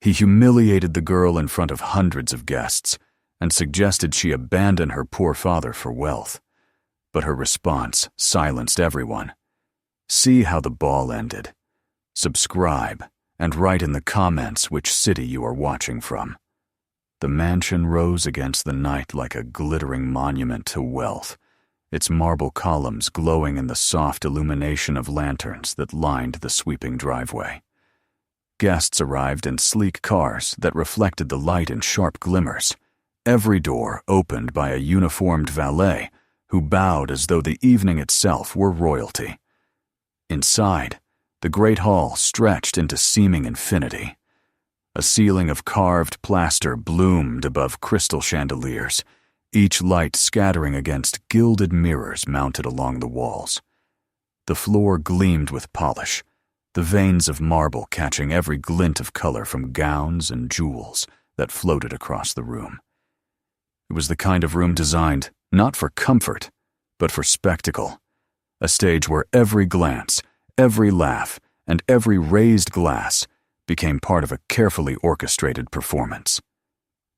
He humiliated the girl in front of hundreds of guests and suggested she abandon her poor father for wealth. But her response silenced everyone. See how the ball ended. Subscribe and write in the comments which city you are watching from. The mansion rose against the night like a glittering monument to wealth, its marble columns glowing in the soft illumination of lanterns that lined the sweeping driveway. Guests arrived in sleek cars that reflected the light in sharp glimmers, every door opened by a uniformed valet who bowed as though the evening itself were royalty. Inside, the great hall stretched into seeming infinity. A ceiling of carved plaster bloomed above crystal chandeliers, each light scattering against gilded mirrors mounted along the walls. The floor gleamed with polish, the veins of marble catching every glint of color from gowns and jewels that floated across the room. It was the kind of room designed not for comfort, but for spectacle, a stage where every glance, every laugh, and every raised glass became part of a carefully orchestrated performance.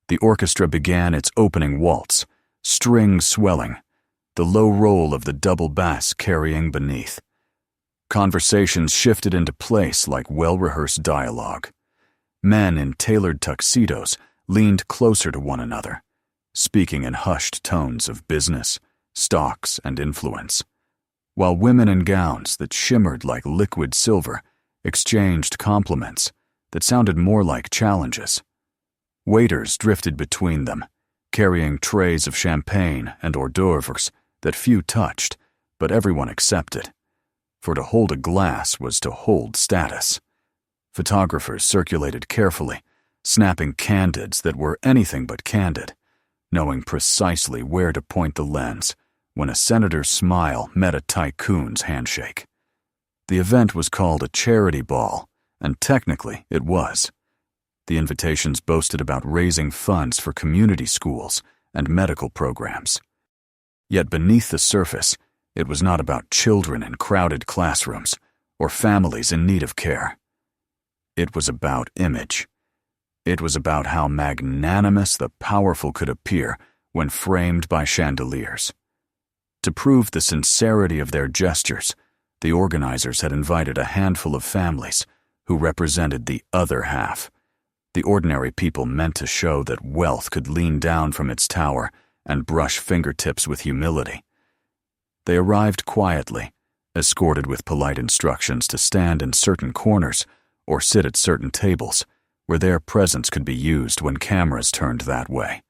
The orchestra began its opening waltz, strings swelling, the low roll of the double bass carrying beneath. Conversations shifted into place like well-rehearsed dialogue. Men in tailored tuxedos leaned closer to one another, speaking in hushed tones of business, stocks, and influence, while women in gowns that shimmered like liquid silver exchanged compliments that sounded more like challenges. Waiters drifted between them, carrying trays of champagne and hors d'oeuvres that few touched, but everyone accepted. For to hold a glass was to hold status. Photographers circulated carefully, snapping candids that were anything but candid, knowing precisely where to point the lens when a senator's smile met a tycoon's handshake. The event was called a charity ball, and technically it was. The invitations boasted about raising funds for community schools and medical programs. Yet beneath the surface, it was not about children in crowded classrooms or families in need of care. It was about image. It was about how magnanimous the powerful could appear when framed by chandeliers. To prove the sincerity of their gestures, the organizers had invited a handful of families who represented the other half, the ordinary people meant to show that wealth could lean down from its tower and brush fingertips with humility. They arrived quietly, escorted with polite instructions to stand in certain corners or sit at certain tables where their presence could be used when cameras turned that way.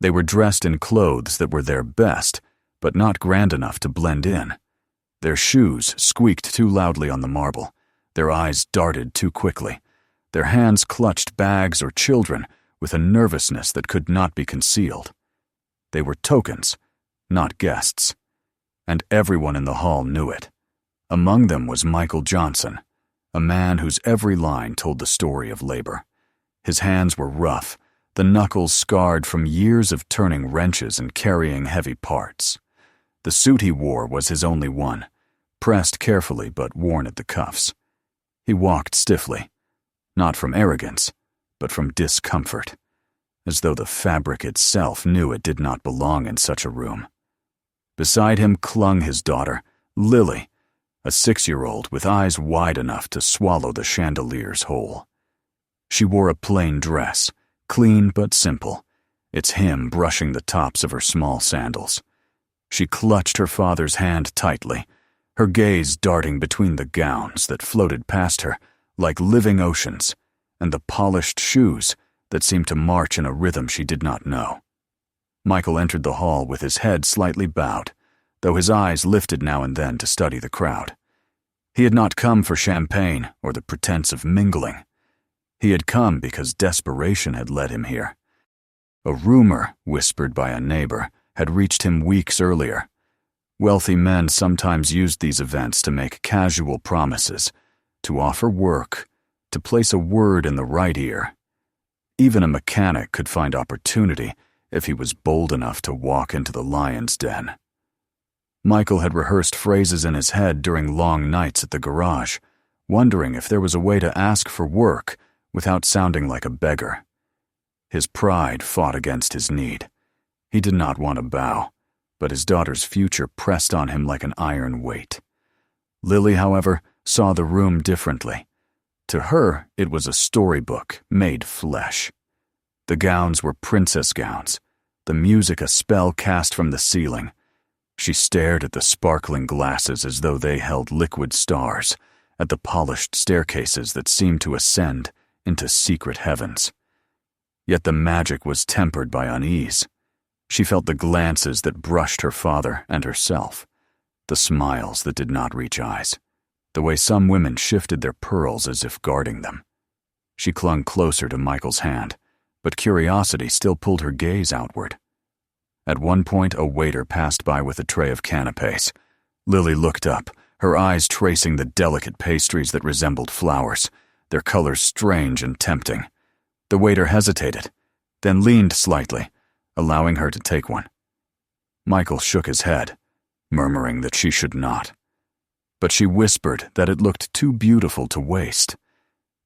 They were dressed in clothes that were their best, but not grand enough to blend in. Their shoes squeaked too loudly on the marble, their eyes darted too quickly, their hands clutched bags or children with a nervousness that could not be concealed. They were tokens, not guests, and everyone in the hall knew it. Among them was Michael Johnson, a man whose every line told the story of labor. His hands were rough, the knuckles scarred from years of turning wrenches and carrying heavy parts. The suit he wore was his only one, pressed carefully but worn at the cuffs. He walked stiffly, not from arrogance, but from discomfort, as though the fabric itself knew it did not belong in such a room. Beside him clung his daughter, Lily, a 6-year-old with eyes wide enough to swallow the chandeliers whole. She wore a plain dress, clean but simple, its hem brushing the tops of her small sandals. She clutched her father's hand tightly, her gaze darting between the gowns that floated past her like living oceans and the polished shoes that seemed to march in a rhythm she did not know. Michael entered the hall with his head slightly bowed, though his eyes lifted now and then to study the crowd. He had not come for champagne or the pretense of mingling. He had come because desperation had led him here. A rumor, whispered by a neighbor, had reached him weeks earlier. Wealthy men sometimes used these events to make casual promises, to offer work, to place a word in the right ear. Even a mechanic could find opportunity if he was bold enough to walk into the lion's den. Michael had rehearsed phrases in his head during long nights at the garage, wondering if there was a way to ask for work without sounding like a beggar. His pride fought against his need. He did not want to bow, but his daughter's future pressed on him like an iron weight. Lily, however, saw the room differently. To her, it was a storybook made flesh. The gowns were princess gowns, the music a spell cast from the ceiling. She stared at the sparkling glasses as though they held liquid stars, at the polished staircases that seemed to ascend into secret heavens. Yet the magic was tempered by unease. She felt the glances that brushed her father and herself, the smiles that did not reach eyes, the way some women shifted their pearls as if guarding them. She clung closer to Michael's hand, but curiosity still pulled her gaze outward. At one point, a waiter passed by with a tray of canapes. Lily looked up, her eyes tracing the delicate pastries that resembled flowers, their colors strange and tempting. The waiter hesitated, then leaned slightly, allowing her to take one. Michael shook his head, murmuring that she should not. But she whispered that it looked too beautiful to waste.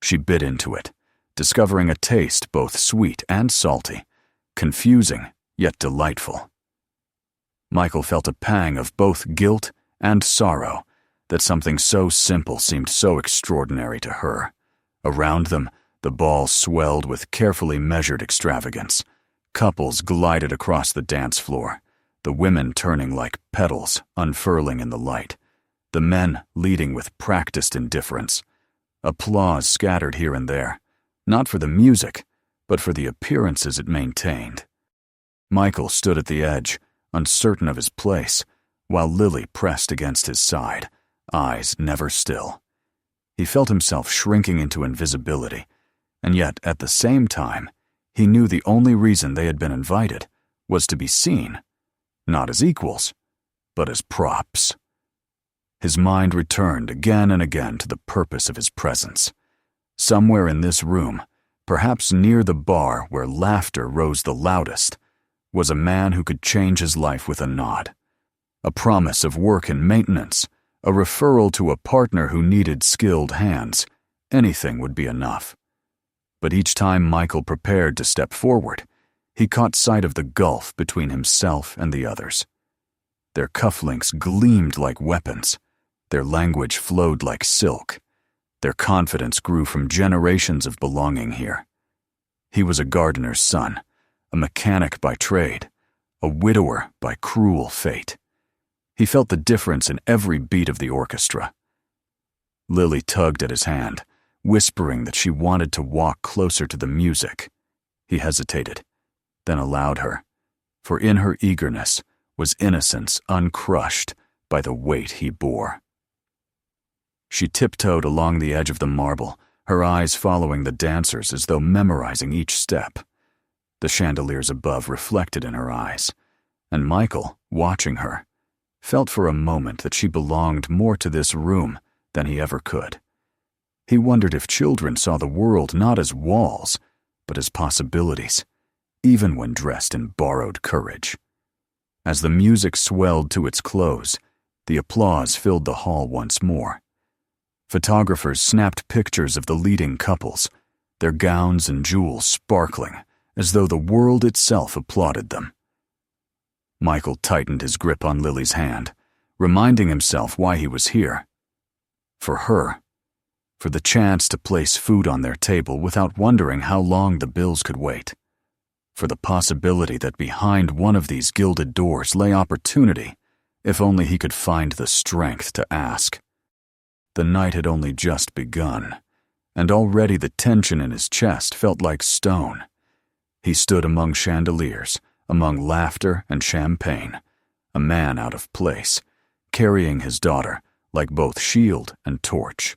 She bit into it, discovering a taste both sweet and salty, confusing yet delightful. Michael felt a pang of both guilt and sorrow that something so simple seemed so extraordinary to her. Around them, the ball swelled with carefully measured extravagance. Couples glided across the dance floor, the women turning like petals, unfurling in the light, the men leading with practiced indifference. Applause scattered here and there, not for the music, but for the appearances it maintained. Michael stood at the edge, uncertain of his place, while Lily pressed against his side, eyes never still. He felt himself shrinking into invisibility, and yet, at the same time, he knew the only reason they had been invited was to be seen, not as equals, but as props. His mind returned again and again to the purpose of his presence. Somewhere in this room, perhaps near the bar where laughter rose the loudest, was a man who could change his life with a nod, a promise of work and maintenance, a referral to a partner who needed skilled hands. Anything would be enough. But each time Michael prepared to step forward, he caught sight of the gulf between himself and the others. Their cufflinks gleamed like weapons, their language flowed like silk, their confidence grew from generations of belonging here. He was a gardener's son, a mechanic by trade, a widower by cruel fate. He felt the difference in every beat of the orchestra. Lily tugged at his hand, whispering that she wanted to walk closer to the music. He hesitated, then allowed her, for in her eagerness was innocence uncrushed by the weight he bore. She tiptoed along the edge of the marble, her eyes following the dancers as though memorizing each step. The chandeliers above reflected in her eyes, and Michael, watching her, felt for a moment that she belonged more to this room than he ever could. He wondered if children saw the world not as walls, but as possibilities, even when dressed in borrowed courage. As the music swelled to its close, the applause filled the hall once more. Photographers snapped pictures of the leading couples, their gowns and jewels sparkling, as though the world itself applauded them. Michael tightened his grip on Lily's hand, reminding himself why he was here. For her. For the chance to place food on their table without wondering how long the bills could wait. For the possibility that behind one of these gilded doors lay opportunity, if only he could find the strength to ask. The night had only just begun, and already the tension in his chest felt like stone. He stood among chandeliers, among laughter and champagne, a man out of place, carrying his daughter like both shield and torch.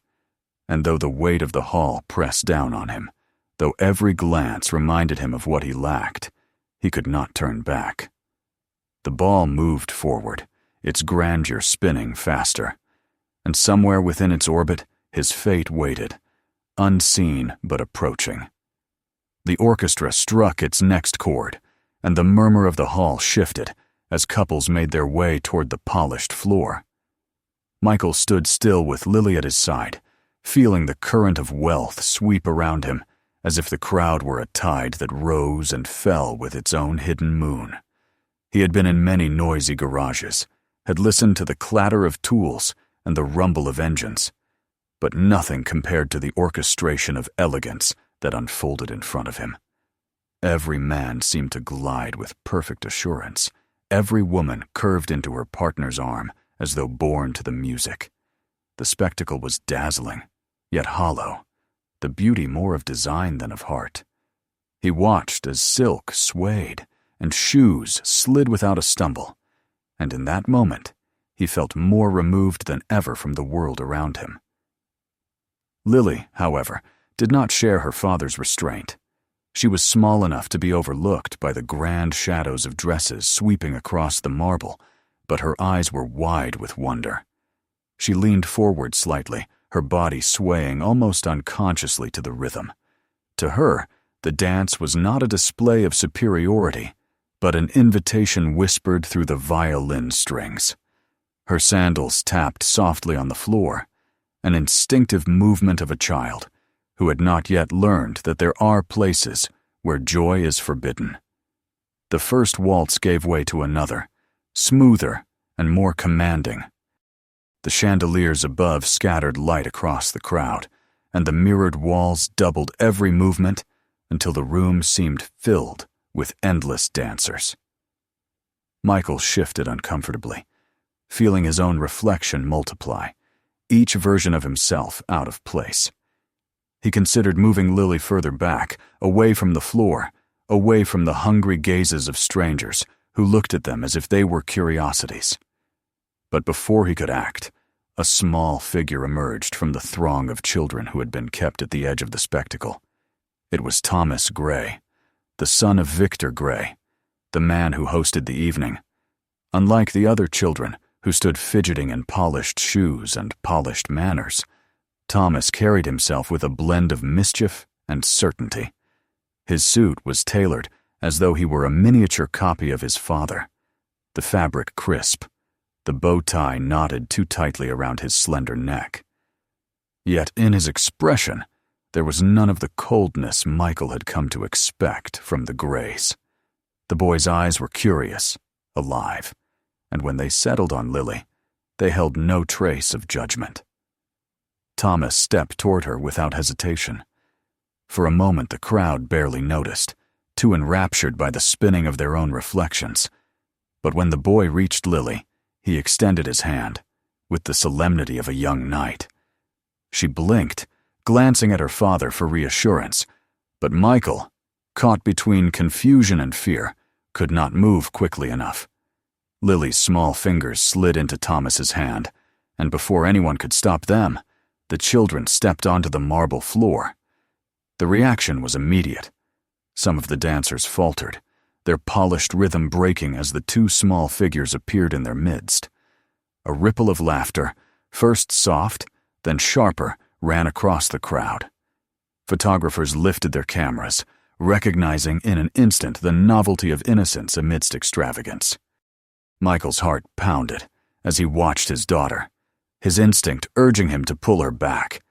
And though the weight of the hall pressed down on him, though every glance reminded him of what he lacked, he could not turn back. The ball moved forward, its grandeur spinning faster, and somewhere within its orbit, his fate waited, unseen but approaching. The orchestra struck its next chord, and the murmur of the hall shifted as couples made their way toward the polished floor. Michael stood still with Lily at his side, feeling the current of wealth sweep around him as if the crowd were a tide that rose and fell with its own hidden moon. He had been in many noisy garages, had listened to the clatter of tools and the rumble of engines, but nothing compared to the orchestration of elegance that unfolded in front of him. Every man seemed to glide with perfect assurance. Every woman curved into her partner's arm as though born to the music. The spectacle was dazzling, yet hollow, the beauty more of design than of heart. He watched as silk swayed and shoes slid without a stumble, and in that moment he felt more removed than ever from the world around him. Lily, however, did not share her father's restraint. She was small enough to be overlooked by the grand shadows of dresses sweeping across the marble, but her eyes were wide with wonder. She leaned forward slightly, her body swaying almost unconsciously to the rhythm. To her, the dance was not a display of superiority, but an invitation whispered through the violin strings. Her sandals tapped softly on the floor, an instinctive movement of a child who had not yet learned that there are places where joy is forbidden. The first waltz gave way to another, smoother and more commanding. The chandeliers above scattered light across the crowd, and the mirrored walls doubled every movement until the room seemed filled with endless dancers. Michael shifted uncomfortably, feeling his own reflection multiply, each version of himself out of place. He considered moving Lily further back, away from the floor, away from the hungry gazes of strangers who looked at them as if they were curiosities. But before he could act, a small figure emerged from the throng of children who had been kept at the edge of the spectacle. It was Thomas Gray, the son of Victor Gray, the man who hosted the evening. Unlike the other children who stood fidgeting in polished shoes and polished manners, Thomas carried himself with a blend of mischief and certainty. His suit was tailored as though he were a miniature copy of his father, the fabric crisp, the bow tie knotted too tightly around his slender neck. Yet in his expression, there was none of the coldness Michael had come to expect from the Grays. The boy's eyes were curious, alive, and when they settled on Lily, they held no trace of judgment. Thomas stepped toward her without hesitation. For a moment the crowd barely noticed, too enraptured by the spinning of their own reflections. But when the boy reached Lily, he extended his hand, with the solemnity of a young knight. She blinked, glancing at her father for reassurance, but Michael, caught between confusion and fear, could not move quickly enough. Lily's small fingers slid into Thomas's hand, and before anyone could stop them, the children stepped onto the marble floor. The reaction was immediate. Some of the dancers faltered, their polished rhythm breaking as the two small figures appeared in their midst. A ripple of laughter, first soft, then sharper, ran across the crowd. Photographers lifted their cameras, recognizing in an instant the novelty of innocence amidst extravagance. Michael's heart pounded as he watched his daughter, his instinct urging him to pull her back.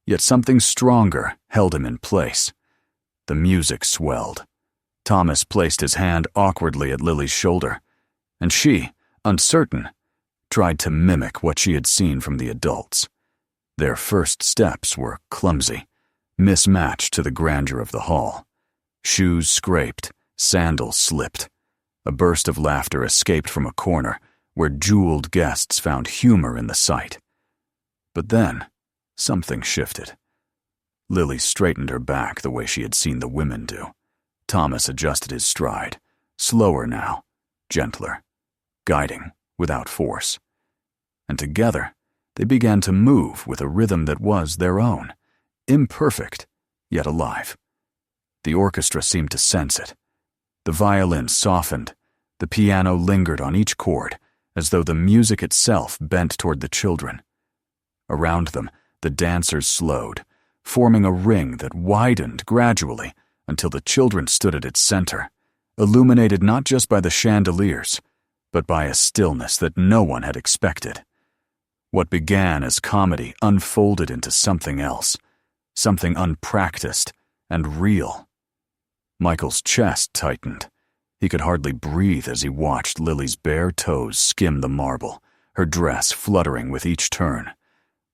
Yet something stronger held him in place. The music swelled. Thomas placed his hand awkwardly at Lily's shoulder, and she, uncertain, tried to mimic what she had seen from the adults. Their first steps were clumsy, mismatched to the grandeur of the hall. Shoes scraped, sandals slipped. A burst of laughter escaped from a corner where jeweled guests found humor in the sight. But then, something shifted. Lily straightened her back the way she had seen the women do. Thomas adjusted his stride, slower now, gentler, guiding without force. And together, they began to move with a rhythm that was their own, imperfect, yet alive. The orchestra seemed to sense it. The violin softened, the piano lingered on each chord, as though the music itself bent toward the children. Around them, the dancers slowed, forming a ring that widened gradually until the children stood at its center, illuminated not just by the chandeliers, but by a stillness that no one had expected. What began as comedy unfolded into something else, something unpracticed and real. Michael's chest tightened. He could hardly breathe as he watched Lily's bare toes skim the marble, her dress fluttering with each turn.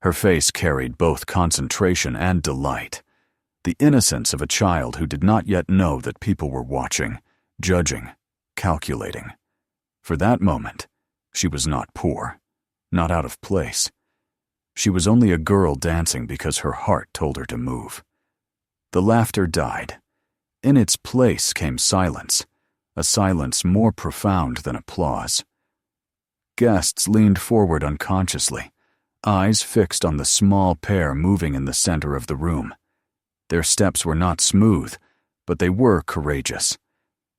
Her face carried both concentration and delight, the innocence of a child who did not yet know that people were watching, judging, calculating. For that moment, she was not poor, not out of place. She was only a girl dancing because her heart told her to move. The laughter died. In its place came silence, a silence more profound than applause. Guests leaned forward unconsciously, eyes fixed on the small pair moving in the center of the room. Their steps were not smooth, but they were courageous.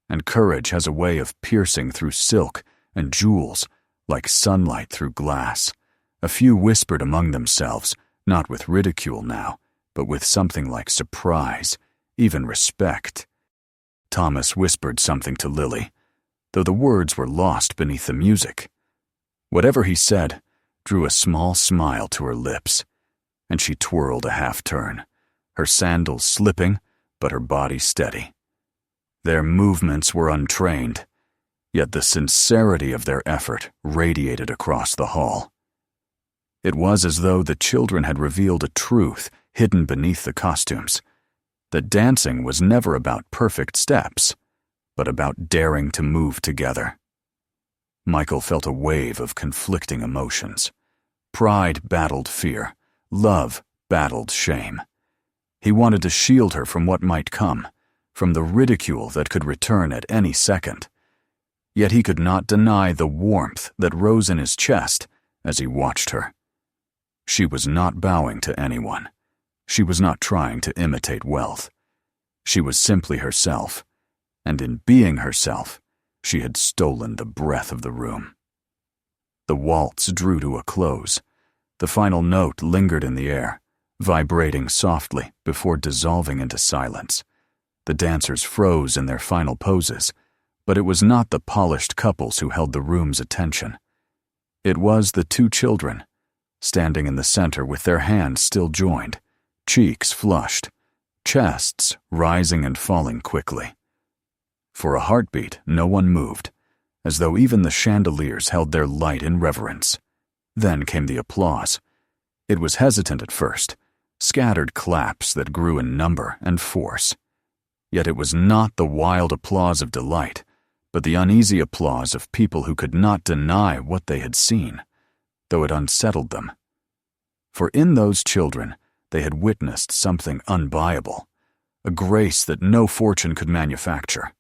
And courage has a way of piercing through silk and jewels like sunlight through glass. A few whispered among themselves, not with ridicule now, but with something like surprise, even respect. Thomas whispered something to Lily, though the words were lost beneath the music. Whatever he said drew a small smile to her lips, and she twirled a half-turn, her sandals slipping, but her body steady. Their movements were untrained, yet the sincerity of their effort radiated across the hall. It was as though the children had revealed a truth hidden beneath the costumes, that dancing was never about perfect steps, but about daring to move together. Michael felt a wave of conflicting emotions. Pride battled fear, love battled shame. He wanted to shield her from what might come, from the ridicule that could return at any second. Yet he could not deny the warmth that rose in his chest as he watched her. She was not bowing to anyone. She was not trying to imitate wealth. She was simply herself, and in being herself, she had stolen the breath of the room. The waltz drew to a close. The final note lingered in the air, vibrating softly before dissolving into silence. The dancers froze in their final poses, but it was not the polished couples who held the room's attention. It was the two children, standing in the center with their hands still joined, cheeks flushed, chests rising and falling quickly. For a heartbeat, no one moved, as though even the chandeliers held their light in reverence. Then came the applause. It was hesitant at first, scattered claps that grew in number and force. Yet it was not the wild applause of delight, but the uneasy applause of people who could not deny what they had seen, though it unsettled them. For in those children, they had witnessed something unbuyable, a grace that no fortune could manufacture.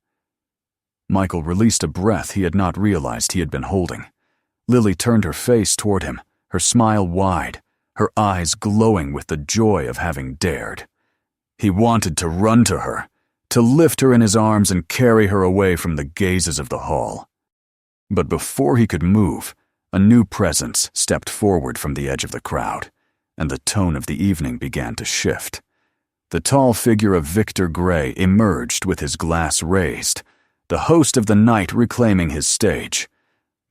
Michael released a breath he had not realized he had been holding. Lily turned her face toward him, her smile wide, her eyes glowing with the joy of having dared. He wanted to run to her, to lift her in his arms and carry her away from the gazes of the hall. But before he could move, a new presence stepped forward from the edge of the crowd, and the tone of the evening began to shift. The tall figure of Victor Gray emerged with his glass raised, the host of the night reclaiming his stage.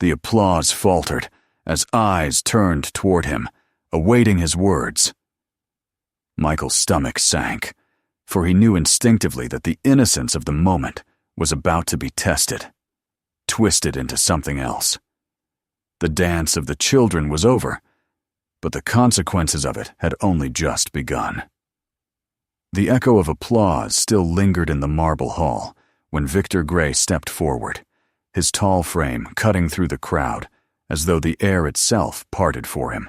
The applause faltered as eyes turned toward him, awaiting his words. Michael's stomach sank, for he knew instinctively that the innocence of the moment was about to be tested, twisted into something else. The dance of the children was over, but the consequences of it had only just begun. The echo of applause still lingered in the marble hall when Victor Gray stepped forward, his tall frame cutting through the crowd as though the air itself parted for him.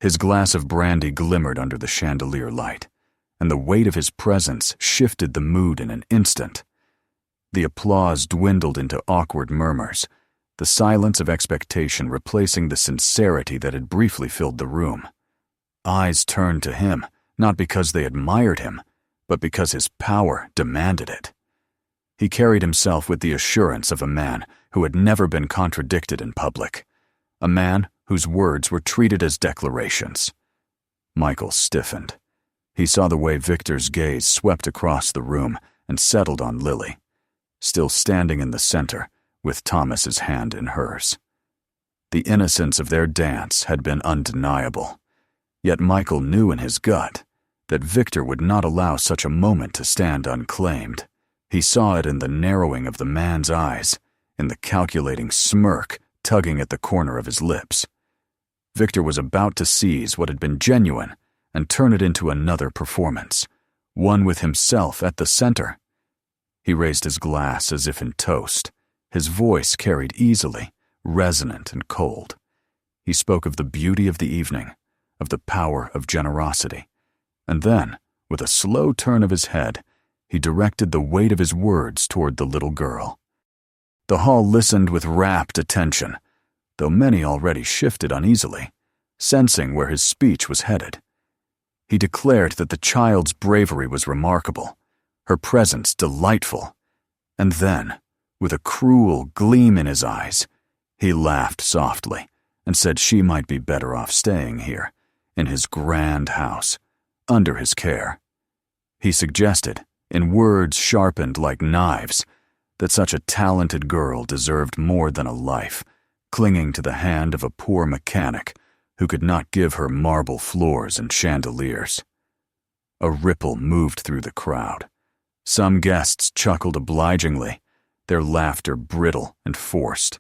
His glass of brandy glimmered under the chandelier light, and the weight of his presence shifted the mood in an instant. The applause dwindled into awkward murmurs, the silence of expectation replacing the sincerity that had briefly filled the room. Eyes turned to him, not because they admired him, but because his power demanded it. He carried himself with the assurance of a man who had never been contradicted in public, a man whose words were treated as declarations. Michael stiffened. He saw the way Victor's gaze swept across the room and settled on Lily, still standing in the center, with Thomas's hand in hers. The innocence of their dance had been undeniable, yet Michael knew in his gut that Victor would not allow such a moment to stand unclaimed. He saw it in the narrowing of the man's eyes, in the calculating smirk tugging at the corner of his lips. Victor was about to seize what had been genuine and turn it into another performance, one with himself at the center. He raised his glass as if in toast. His voice carried easily, resonant and cold. He spoke of the beauty of the evening, of the power of generosity, and then, with a slow turn of his head, he directed the weight of his words toward the little girl. The hall listened with rapt attention, though many already shifted uneasily, sensing where his speech was headed. He declared that the child's bravery was remarkable, her presence delightful, and then, with a cruel gleam in his eyes, he laughed softly and said she might be better off staying here, in his grand house, under his care. He suggested, in words sharpened like knives, that such a talented girl deserved more than a life, clinging to the hand of a poor mechanic who could not give her marble floors and chandeliers. A ripple moved through the crowd. Some guests chuckled obligingly, their laughter brittle and forced.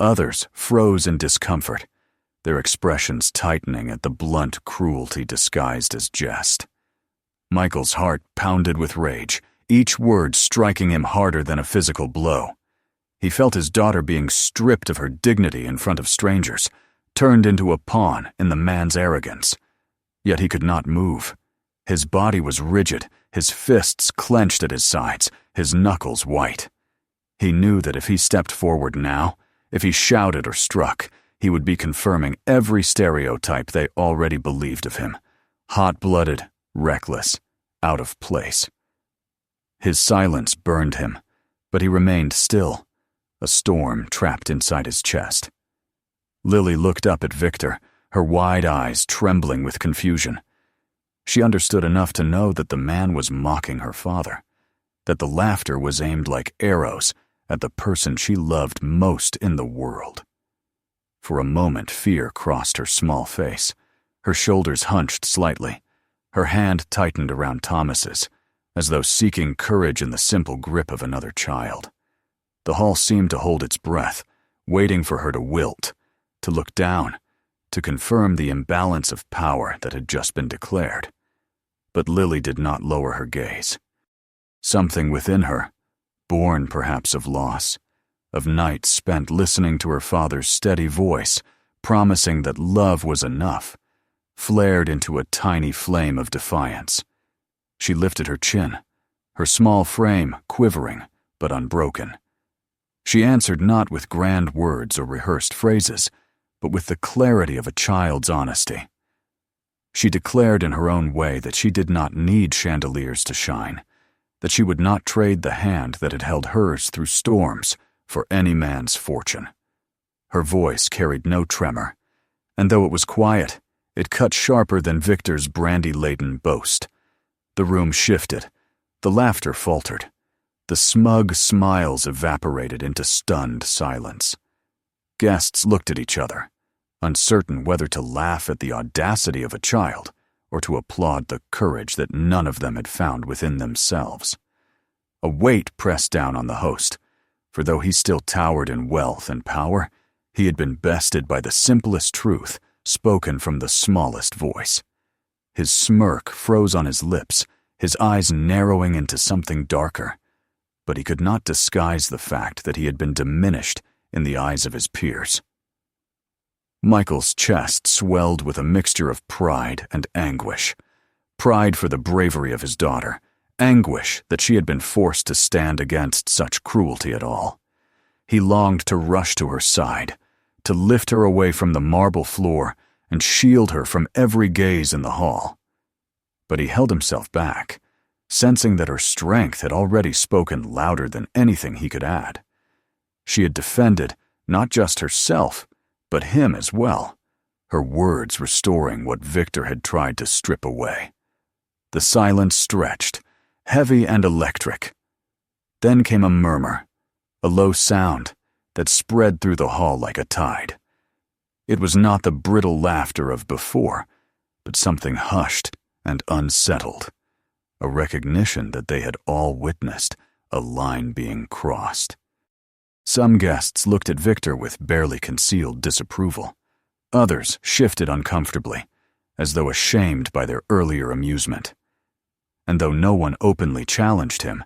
Others froze in discomfort, their expressions tightening at the blunt cruelty disguised as jest. Michael's heart pounded with rage, each word striking him harder than a physical blow. He felt his daughter being stripped of her dignity in front of strangers, turned into a pawn in the man's arrogance. Yet he could not move. His body was rigid, his fists clenched at his sides, his knuckles white. He knew that if he stepped forward now, if he shouted or struck, he would be confirming every stereotype they already believed of him. Hot-blooded, reckless, out of place. His silence burned him, but he remained still, a storm trapped inside his chest. Lily looked up at Victor, her wide eyes trembling with confusion. She understood enough to know that the man was mocking her father, that the laughter was aimed like arrows at the person she loved most in the world. For a moment, fear crossed her small face. Her shoulders hunched slightly. Her hand tightened around Thomas's, as though seeking courage in the simple grip of another child. The hall seemed to hold its breath, waiting for her to wilt, to look down, to confirm the imbalance of power that had just been declared. But Lily did not lower her gaze. Something within her, born perhaps of loss, of nights spent listening to her father's steady voice, promising that love was enough, flared into a tiny flame of defiance. She lifted her chin, her small frame quivering but unbroken. She answered not with grand words or rehearsed phrases, but with the clarity of a child's honesty. She declared in her own way that she did not need chandeliers to shine, that she would not trade the hand that had held hers through storms for any man's fortune. Her voice carried no tremor, and though it was quiet, it cut sharper than Victor's brandy-laden boast. The room shifted, the laughter faltered, the smug smiles evaporated into stunned silence. Guests looked at each other, uncertain whether to laugh at the audacity of a child or to applaud the courage that none of them had found within themselves. A weight pressed down on the host, for though he still towered in wealth and power, he had been bested by the simplest truth spoken from the smallest voice. His smirk froze on his lips, his eyes narrowing into something darker, but he could not disguise the fact that he had been diminished in the eyes of his peers. Michael's chest swelled with a mixture of pride and anguish. Pride for the bravery of his daughter, anguish that she had been forced to stand against such cruelty at all. He longed to rush to her side, to lift her away from the marble floor and shield her from every gaze in the hall. But he held himself back, sensing that her strength had already spoken louder than anything he could add. She had defended not just herself, but him as well, her words restoring what Victor had tried to strip away. The silence stretched, heavy and electric. Then came a murmur, a low sound that spread through the hall like a tide. It was not the brittle laughter of before, but something hushed and unsettled, a recognition that they had all witnessed a line being crossed. Some guests looked at Victor with barely concealed disapproval. Others shifted uncomfortably, as though ashamed by their earlier amusement. And though no one openly challenged him,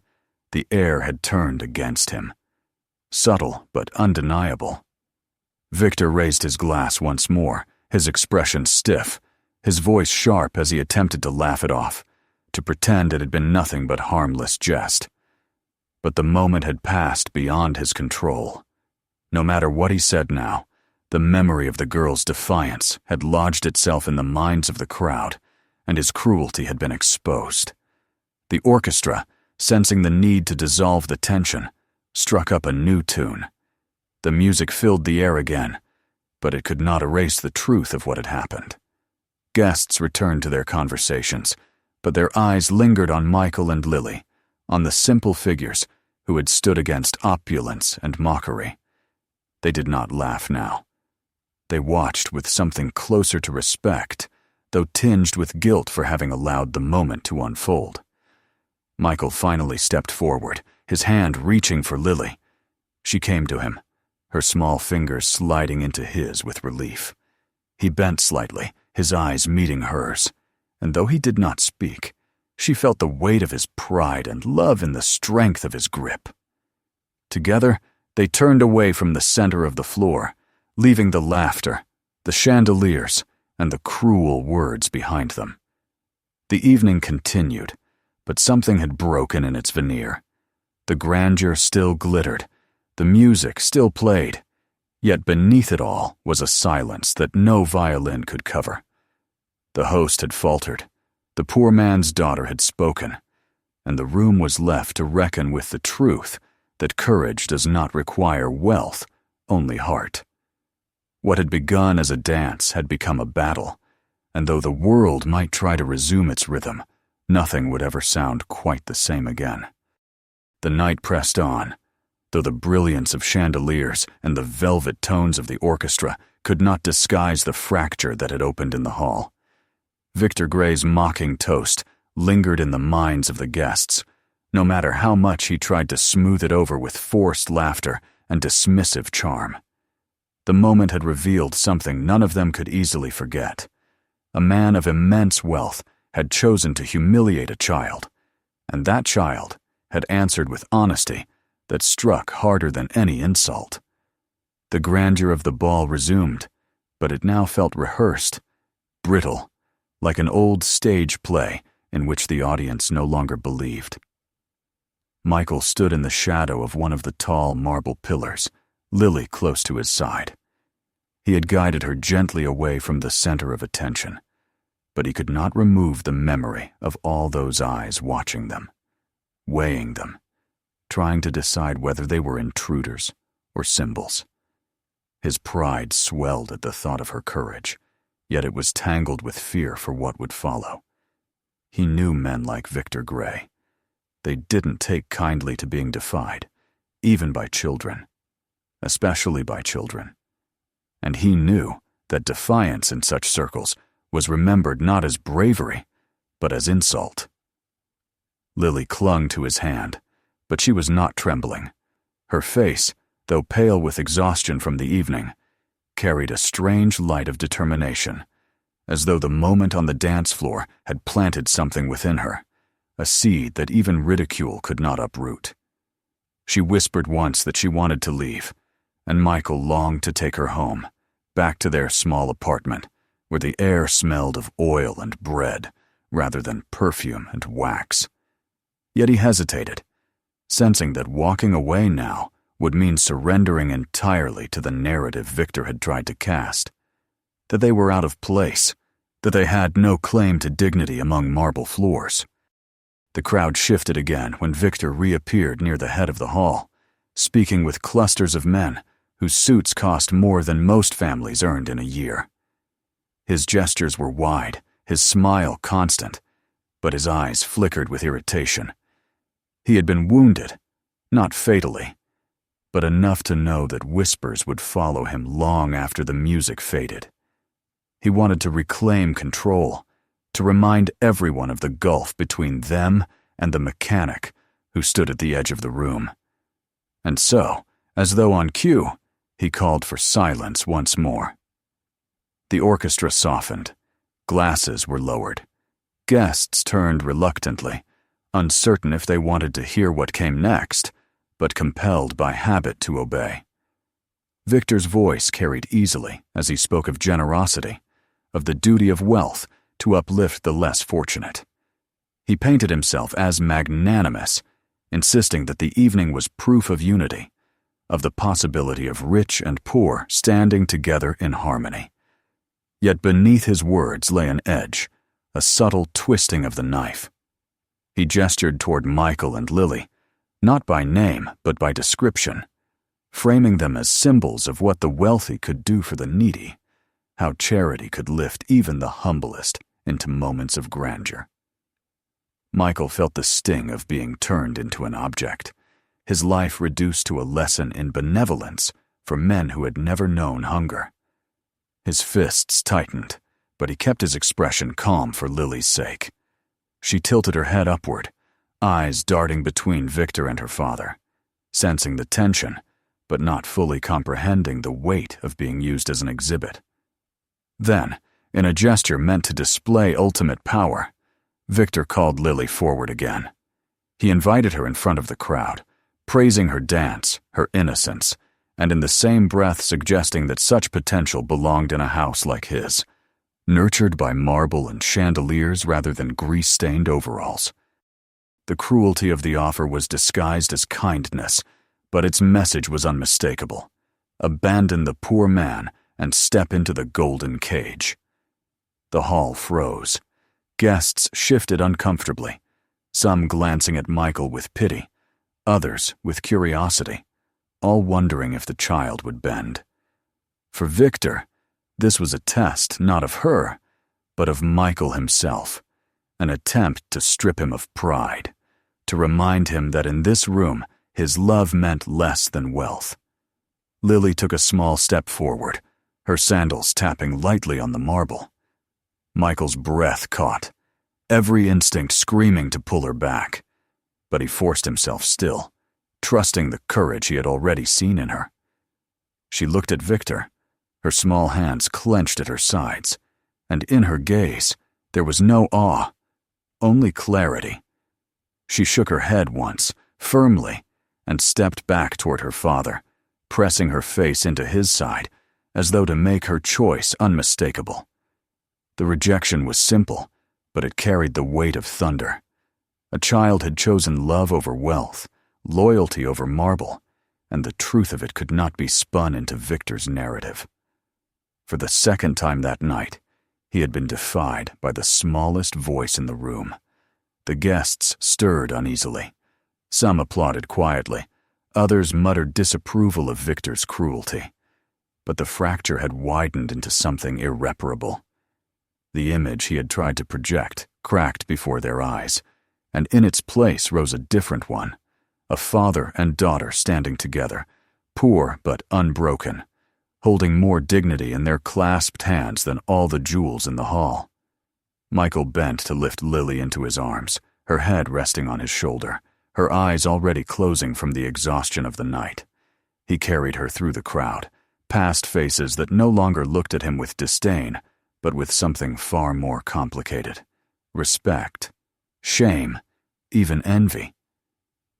the air had turned against him. Subtle but undeniable. Victor raised his glass once more, his expression stiff, his voice sharp as he attempted to laugh it off, to pretend it had been nothing but harmless jest. But the moment had passed beyond his control. No matter what he said now, the memory of the girl's defiance had lodged itself in the minds of the crowd, and his cruelty had been exposed. The orchestra, sensing the need to dissolve the tension, struck up a new tune. The music filled the air again, but it could not erase the truth of what had happened. Guests returned to their conversations, but their eyes lingered on Michael and Lily, on the simple figures who had stood against opulence and mockery. They did not laugh now. They watched with something closer to respect, though tinged with guilt for having allowed the moment to unfold. Michael finally stepped forward, his hand reaching for Lily. She came to him, her small fingers sliding into his with relief. He bent slightly, his eyes meeting hers, and though he did not speak, she felt the weight of his pride and love in the strength of his grip. Together, they turned away from the center of the floor, leaving the laughter, the chandeliers, and the cruel words behind them. The evening continued, but something had broken in its veneer. The grandeur still glittered, the music still played, yet beneath it all was a silence that no violin could cover. The host had faltered, the poor man's daughter had spoken, and the room was left to reckon with the truth that courage does not require wealth, only heart. What had begun as a dance had become a battle, and though the world might try to resume its rhythm, nothing would ever sound quite the same again. The night pressed on, though the brilliance of chandeliers and the velvet tones of the orchestra could not disguise the fracture that had opened in the hall. Victor Gray's mocking toast lingered in the minds of the guests, no matter how much he tried to smooth it over with forced laughter and dismissive charm. The moment had revealed something none of them could easily forget. A man of immense wealth had chosen to humiliate a child, and that child had answered with honesty that struck harder than any insult. The grandeur of the ball resumed, but it now felt rehearsed, brittle, like an old stage play in which the audience no longer believed. Michael stood in the shadow of one of the tall marble pillars, Lily close to his side. He had guided her gently away from the center of attention, but he could not remove the memory of all those eyes watching them, weighing them, trying to decide whether they were intruders or symbols. His pride swelled at the thought of her courage, yet it was tangled with fear for what would follow. He knew men like Victor Gray. They didn't take kindly to being defied, even by children, especially by children. And he knew that defiance in such circles was remembered not as bravery, but as insult. Lily clung to his hand, but she was not trembling. Her face, though pale with exhaustion from the evening, carried a strange light of determination, as though the moment on the dance floor had planted something within her, a seed that even ridicule could not uproot. She whispered once that she wanted to leave, and Michael longed to take her home, back to their small apartment, where the air smelled of oil and bread rather than perfume and wax. Yet he hesitated, sensing that walking away now would mean surrendering entirely to the narrative Victor had tried to cast, that they were out of place, that they had no claim to dignity among marble floors. The crowd shifted again when Victor reappeared near the head of the hall, speaking with clusters of men whose suits cost more than most families earned in a year. His gestures were wide, his smile constant, but his eyes flickered with irritation. He had been wounded, not fatally, but enough to know that whispers would follow him long after the music faded. He wanted to reclaim control, to remind everyone of the gulf between them and the mechanic who stood at the edge of the room. And so, as though on cue, he called for silence once more. The orchestra softened. Glasses were lowered. Guests turned reluctantly, uncertain if they wanted to hear what came next, but compelled by habit to obey. Victor's voice carried easily as he spoke of generosity, of the duty of wealth to uplift the less fortunate. He painted himself as magnanimous, insisting that the evening was proof of unity, of the possibility of rich and poor standing together in harmony. Yet beneath his words lay an edge, a subtle twisting of the knife. He gestured toward Michael and Lily, not by name but by description, framing them as symbols of what the wealthy could do for the needy, how charity could lift even the humblest into moments of grandeur. Michael felt the sting of being turned into an object, his life reduced to a lesson in benevolence for men who had never known hunger. His fists tightened, but he kept his expression calm for Lily's sake. She tilted her head upward, eyes darting between Victor and her father, sensing the tension, but not fully comprehending the weight of being used as an exhibit. Then, in a gesture meant to display ultimate power, Victor called Lily forward again. He invited her in front of the crowd, praising her dance, her innocence, and in the same breath suggesting that such potential belonged in a house like his, nurtured by marble and chandeliers rather than grease-stained overalls. The cruelty of the offer was disguised as kindness, but its message was unmistakable. Abandon the poor man and step into the golden cage. The hall froze. Guests shifted uncomfortably, some glancing at Michael with pity, others with curiosity, all wondering if the child would bend. For Victor, this was a test not of her, but of Michael himself, an attempt to strip him of pride, to remind him that in this room his love meant less than wealth. Lily took a small step forward, her sandals tapping lightly on the marble. Michael's breath caught, every instinct screaming to pull her back, but he forced himself still, trusting the courage he had already seen in her. She looked at Victor, her small hands clenched at her sides, and in her gaze there was no awe, only clarity. She shook her head once, firmly, and stepped back toward her father, pressing her face into his side, as though to make her choice unmistakable. The rejection was simple, but it carried the weight of thunder. A child had chosen love over wealth, loyalty over marble, and the truth of it could not be spun into Victor's narrative. For the second time that night, he had been defied by the smallest voice in the room. The guests stirred uneasily. Some applauded quietly, others muttered disapproval of Victor's cruelty. But the fracture had widened into something irreparable. The image he had tried to project cracked before their eyes, and in its place rose a different one, a father and daughter standing together, poor but unbroken, holding more dignity in their clasped hands than all the jewels in the hall. Michael bent to lift Lily into his arms, her head resting on his shoulder, her eyes already closing from the exhaustion of the night. He carried her through the crowd, past faces that no longer looked at him with disdain, but with something far more complicated: respect, shame, even envy.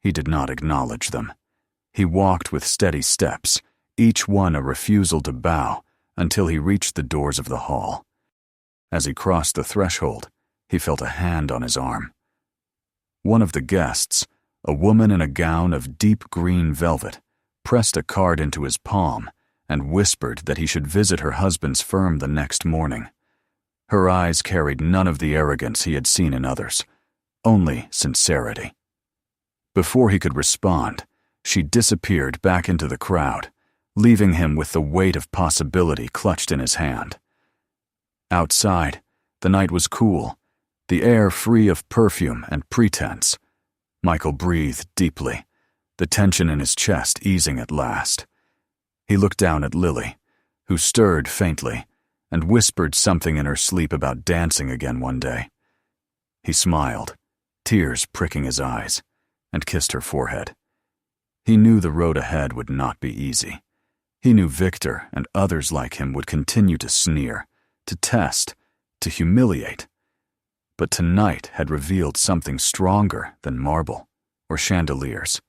He did not acknowledge them. He walked with steady steps, each one a refusal to bow, until he reached the doors of the hall. As he crossed the threshold, he felt a hand on his arm. One of the guests, a woman in a gown of deep green velvet, pressed a card into his palm and whispered that he should visit her husband's firm the next morning. Her eyes carried none of the arrogance he had seen in others, only sincerity. Before he could respond, she disappeared back into the crowd, leaving him with the weight of possibility clutched in his hand. Outside, the night was cool, the air free of perfume and pretense. Michael breathed deeply, the tension in his chest easing at last. He looked down at Lily, who stirred faintly, and whispered something in her sleep about dancing again one day. He smiled, tears pricking his eyes, and kissed her forehead. He knew the road ahead would not be easy. He knew Victor and others like him would continue to sneer, to test, to humiliate. But tonight had revealed something stronger than marble or chandeliers.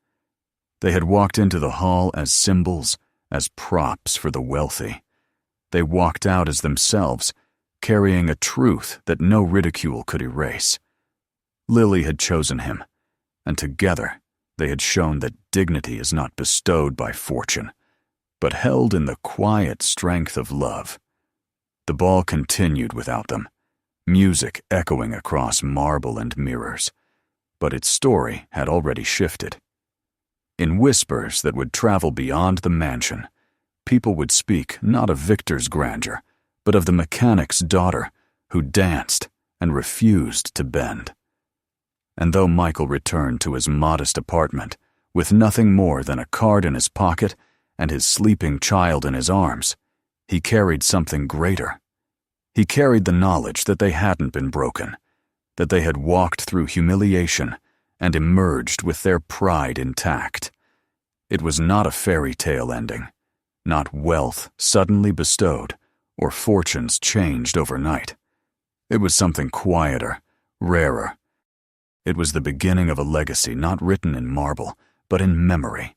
They had walked into the hall as symbols, as props for the wealthy. They walked out as themselves, carrying a truth that no ridicule could erase. Lily had chosen him, and together they had shown that dignity is not bestowed by fortune, but held in the quiet strength of love. The ball continued without them, music echoing across marble and mirrors, but its story had already shifted. In whispers that would travel beyond the mansion, people would speak not of Victor's grandeur, but of the mechanic's daughter who danced and refused to bend. And though Michael returned to his modest apartment with nothing more than a card in his pocket and his sleeping child in his arms, he carried something greater. He carried the knowledge that they hadn't been broken, that they had walked through humiliation and emerged with their pride intact. It was not a fairy tale ending, not wealth suddenly bestowed or fortunes changed overnight. It was something quieter, rarer. It was the beginning of a legacy not written in marble, but in memory,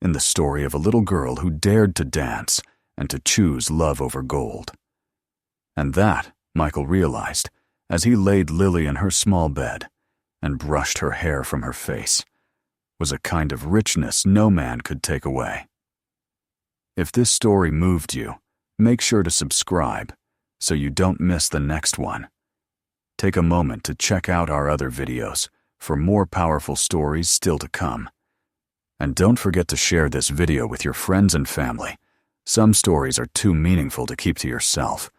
in the story of a little girl who dared to dance and to choose love over gold. And that, Michael realized, as he laid Lily in her small bed and brushed her hair from her face, was a kind of richness no man could take away. If this story moved you, make sure to subscribe so you don't miss the next one. Take a moment to check out our other videos for more powerful stories still to come. And don't forget to share this video with your friends and family. Some stories are too meaningful to keep to yourself.